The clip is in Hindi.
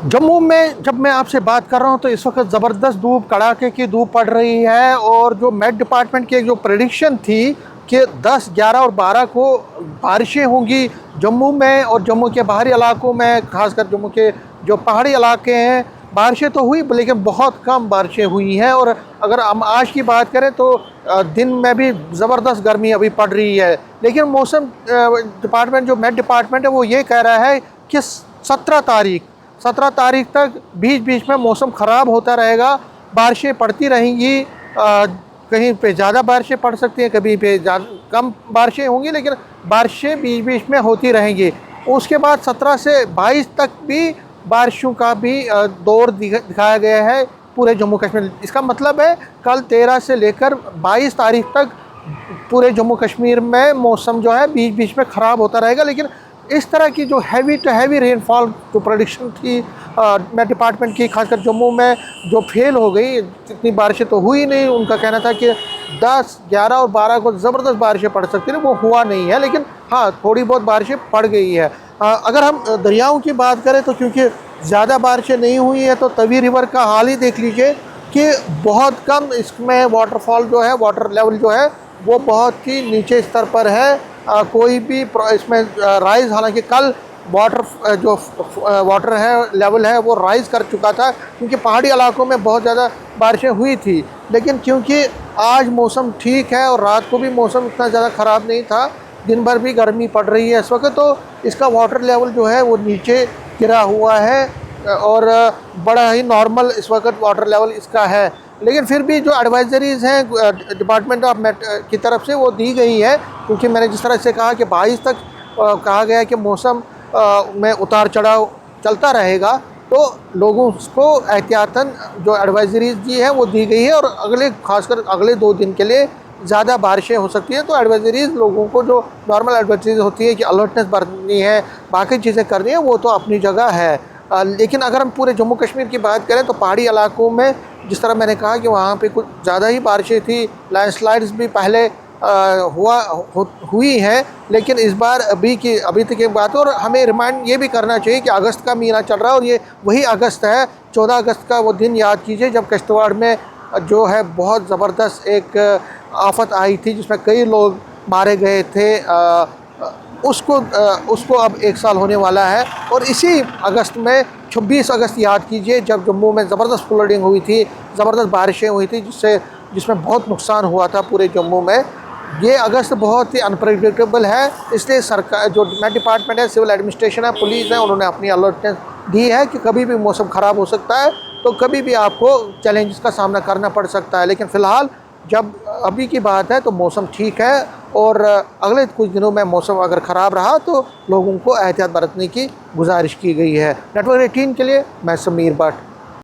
जम्मू में जब मैं आपसे बात कर रहा हूं तो इस वक्त ज़बरदस्त धूप, कड़ाके की धूप पड़ रही है। और जो मेट डिपार्टमेंट की जो प्रेडिक्शन थी कि 10, 11 और 12 को बारिशें होंगी जम्मू में और जम्मू के बाहरी इलाकों में, खासकर जम्मू के जो पहाड़ी इलाके हैं, बारिशें तो हुई लेकिन बहुत कम बारिशें हुई हैं। और अगर हम आज की बात करें तो दिन में भी ज़बरदस्त गर्मी अभी पड़ रही है। लेकिन मौसम डिपार्टमेंट, जो मेट डिपार्टमेंट है, वो ये कह रहा है कि 17 तारीख तक बीच बीच में मौसम ख़राब होता रहेगा, बारिशें पड़ती रहेंगी। कहीं पे ज़्यादा बारिशें पड़ सकती हैं, कभी पे कम बारिशें होंगी, लेकिन बारिशें बीच बीच में होती रहेंगी। उसके बाद 17 से 22 तक भी बारिशों का भी दौर दिखाया गया है पूरे जम्मू कश्मीर। इसका मतलब है कल 13 से लेकर 22 तारीख तक पूरे जम्मू कश्मीर में मौसम जो है बीच बीच में ख़राब होता रहेगा। लेकिन इस तरह की जो हैवी टू हैवी रेनफॉल जो प्रेडिक्शन थी मेट डिपार्टमेंट की, खासकर जम्मू में, जो फेल हो गई। इतनी बारिशें तो हुई नहीं। उनका कहना था कि 10, 11 और 12 को ज़बरदस्त बारिशें पड़ सकती हैं, वो हुआ नहीं है। लेकिन हाँ, थोड़ी बहुत बारिशें पड़ गई है। अगर हम दरियाओं की बात करें तो क्योंकि ज़्यादा बारिशें नहीं हुई हैं, तो तवी रिवर का हाल ही देख लीजिए कि बहुत कम इसमें वाटरफॉल जो है, वाटर लेवल जो है वो बहुत ही नीचे स्तर पर है। कोई भी इसमें राइज़, हालांकि कल वाटर है लेवल है वो राइज़ कर चुका था, क्योंकि पहाड़ी इलाकों में बहुत ज़्यादा बारिशें हुई थी। लेकिन क्योंकि आज मौसम ठीक है और रात को भी मौसम इतना ज़्यादा ख़राब नहीं था, दिन भर भी गर्मी पड़ रही है इस वक्त, तो इसका वाटर लेवल जो है वो नीचे गिरा हुआ है और बड़ा ही नॉर्मल इस वक्त वाटर लेवल इसका है। लेकिन फिर भी जो एडवाइजरीज़ हैं डिपार्टमेंट ऑफ मेट की तरफ से वो दी गई है, क्योंकि मैंने जिस तरह से कहा कि 22 तक कहा गया है कि मौसम में उतार चढ़ाव चलता रहेगा, तो लोगों को एहतियातन जो एडवाइजरीज़ दी है वो दी गई है। और खासकर अगले 2 दिन के लिए ज़्यादा बारिशें हो सकती हैं। तो एडवाइजरीज़ लोगों को, जो नॉर्मल एडवाइजरीज होती है कि अलर्टनेस बरतनी है, बाकी चीज़ें करनी है, वो तो अपनी जगह है। लेकिन अगर हम पूरे जम्मू कश्मीर की बात करें तो पहाड़ी इलाकों में, जिस तरह मैंने कहा कि वहाँ पे कुछ ज़्यादा ही बारिशें थी, लैंडस्लाइड्स भी पहले हुई हैं। लेकिन इस बार अभी तक की बात है। और हमें रिमाइंड ये भी करना चाहिए कि अगस्त का महीना चल रहा है और ये वही अगस्त है, 14 अगस्त का वो दिन याद कीजिए जब किश्तवाड़ में जो है बहुत ज़बरदस्त एक आफत आई थी, जिसमें कई लोग मारे गए थे। उसको अब 1 साल होने वाला है। और इसी अगस्त में 26 अगस्त याद कीजिए जब जम्मू में ज़बरदस्त फ्लडिंग हुई थी, ज़बरदस्त बारिशें हुई थी, जिसमें बहुत नुकसान हुआ था पूरे जम्मू में। ये अगस्त बहुत ही अनप्रेडिक्टेबल है, इसलिए सरकार, जो मेट डिपार्टमेंट है, सिविल एडमिनिस्ट्रेशन है, पुलिस है, उन्होंने अपनी अलर्टनेस दी है कि कभी भी मौसम ख़राब हो सकता है, तो कभी भी आपको चैलेंजेस का सामना करना पड़ सकता है। लेकिन फ़िलहाल जब अभी की बात है तो मौसम ठीक है। और अगले कुछ दिनों में मौसम अगर ख़राब रहा तो लोगों को एहतियात बरतने की गुजारिश की गई है। नेटवर्क 18 के लिए मैं समीर भट्ट।